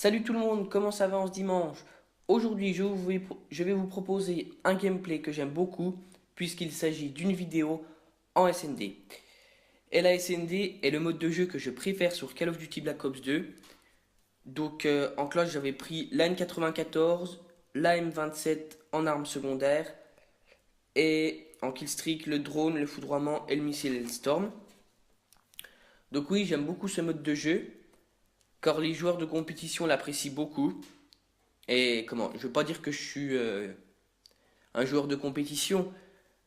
Salut tout le monde, comment ça va en ce dimanche? Aujourd'hui, je vais vous proposer un gameplay que j'aime beaucoup puisqu'il s'agit d'une vidéo en SND. Et la SND est le mode de jeu que je préfère sur Call of Duty Black Ops 2. Donc en classe, j'avais pris l'AN-94, la M27 en arme secondaire et en killstreak le drone, le foudroiement et le missile Hellstorm. Donc oui, j'aime beaucoup ce mode de jeu car les joueurs de compétition l'apprécient beaucoup. Et comment, je veux pas dire que je suis un joueur de compétition,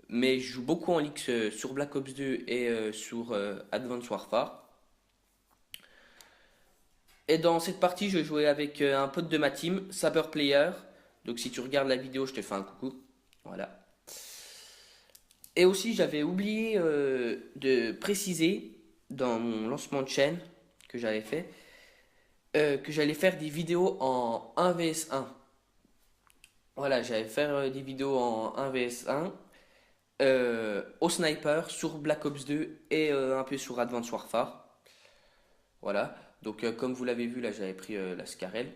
mais je joue beaucoup en ligue sur Black Ops 2 et sur Advanced Warfare. Et dans cette partie, je jouais avec un pote de ma team, Saber Player. Donc si tu regardes la vidéo, je te fais un coucou. Voilà. Et aussi, j'avais oublié de préciser dans mon lancement de chaîne que j'avais fait que j'allais faire des vidéos en 1 vs 1. Voilà, j'allais faire des vidéos en 1 vs 1 au sniper sur Black Ops 2 et un peu sur Advanced Warfare. Voilà. Donc comme vous l'avez vu là, j'avais pris la Scarel.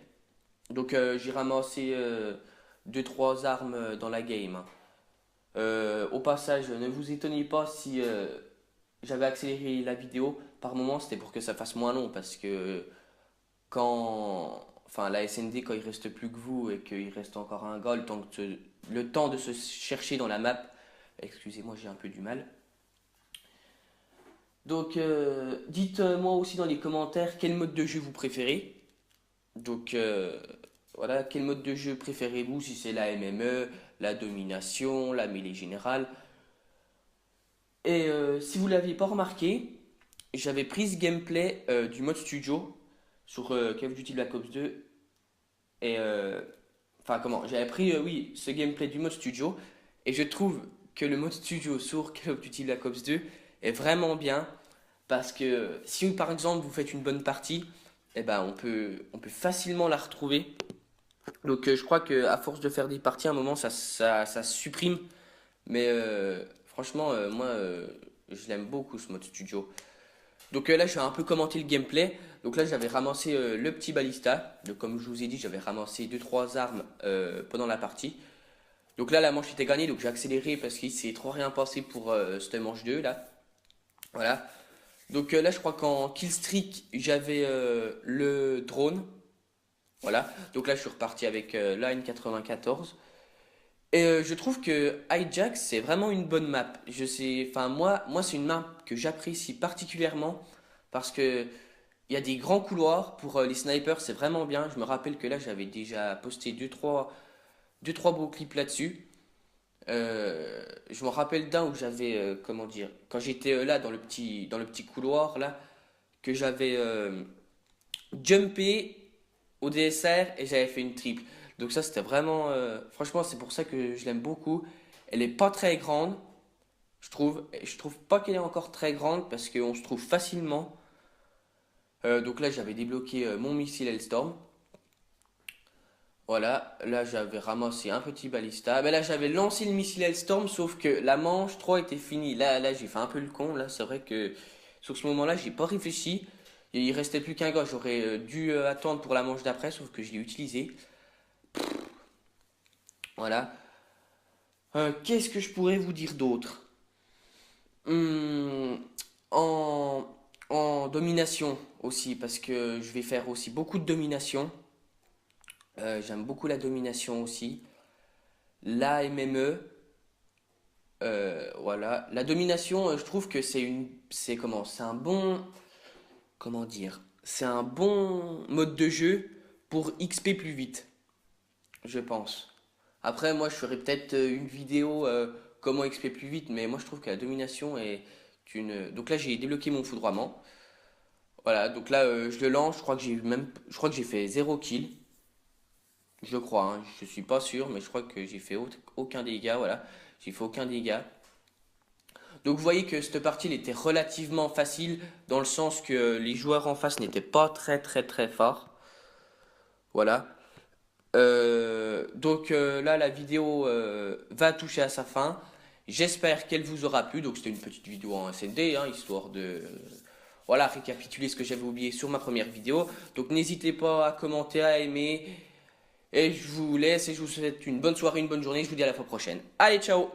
Donc j'ai ramassé 2-3 armes dans la game, hein. Au passage, ne vous étonnez pas si j'avais accéléré la vidéo par moment, c'était pour que ça fasse moins long parce que enfin la SND quand il reste plus que vous et qu'il reste encore un gars, le temps de se chercher dans la map. Excusez-moi, j'ai un peu du mal. Donc, dites-moi aussi dans les commentaires quel mode de jeu vous préférez. Donc, voilà, quel mode de jeu préférez-vous, si c'est la MME, la domination, la mêlée générale. Et si vous ne l'aviez pas remarqué, j'avais pris ce gameplay du mode studio sur Call of Duty Black Ops 2. Et, enfin, comment, j'avais pris, oui, ce gameplay du mode studio. Et je trouve que le mode studio sur Call of Duty Black Ops 2 est vraiment bien. Parce que si par exemple vous faites une bonne partie, eh ben, on peut facilement la retrouver. Donc je crois qu'à force de faire des parties, à un moment ça se supprime. Mais franchement, moi je l'aime beaucoup ce mode studio. Donc là je vais un peu commenter le gameplay. Donc là j'avais ramassé le petit balista. Donc comme je vous ai dit, j'avais ramassé deux trois armes pendant la partie. Donc là la manche était gagnée, donc j'ai accéléré parce qu'il s'est trop rien passé pour cette manche 2 là. Voilà. Donc là, je crois qu'en killstreak, j'avais le drone. Voilà. Donc là, je suis reparti avec Line 94. Et je trouve que Hijack, c'est vraiment une bonne map. Je sais, enfin moi c'est une map que j'apprécie particulièrement parce que il y a des grands couloirs pour les snipers, c'est vraiment bien. Je me rappelle que là, j'avais déjà posté deux, trois beaux clips là-dessus. Je me rappelle d'un où j'avais, comment dire, quand j'étais là dans le petit couloir là, que j'avais jumpé au DSR et j'avais fait une triple. Donc ça c'était vraiment, franchement c'est pour ça que je l'aime beaucoup. Elle est pas très grande, je trouve. Et je trouve pas qu'elle est encore très grande parce qu'on se trouve facilement. Donc là j'avais débloqué mon missile Hellstorm. Voilà, là j'avais ramassé un petit balista. Mais là j'avais lancé le missile Hellstorm, sauf que la manche 3 était finie. Là j'ai fait un peu le con. Là c'est vrai que sur ce moment-là j'ai pas réfléchi. Et il restait plus qu'un gars. J'aurais dû attendre pour la manche d'après, sauf que je l'ai utilisé. Voilà. Qu'est-ce que je pourrais vous dire d'autre? Hum, en, en domination aussi, parce que je vais faire aussi beaucoup de domination. J'aime beaucoup la domination aussi. La MME. Voilà. La domination, je trouve que c'est un bon, comment dire, c'est un bon mode de jeu pour XP plus vite, je pense. Après, moi, je ferais peut-être une vidéo comment XP plus vite, mais moi, je trouve que la domination est une. Donc là, j'ai débloqué mon foudroiement. Voilà, donc là, je le lance. Je crois que j'ai fait zéro kill. Je crois, hein, je suis pas sûr, mais je crois que j'ai fait aucun dégât. Voilà, j'ai fait aucun dégât. Donc vous voyez que cette partie elle était relativement facile dans le sens que les joueurs en face n'étaient pas très très très forts. Voilà. Donc là la vidéo va toucher à sa fin. J'espère qu'elle vous aura plu. Donc c'était une petite vidéo en SND, hein, histoire de voilà, récapituler ce que j'avais oublié sur ma première vidéo. Donc n'hésitez pas à commenter, à aimer. Et je vous laisse et je vous souhaite une bonne soirée, une bonne journée. Je vous dis à la fois prochaine. Allez, ciao!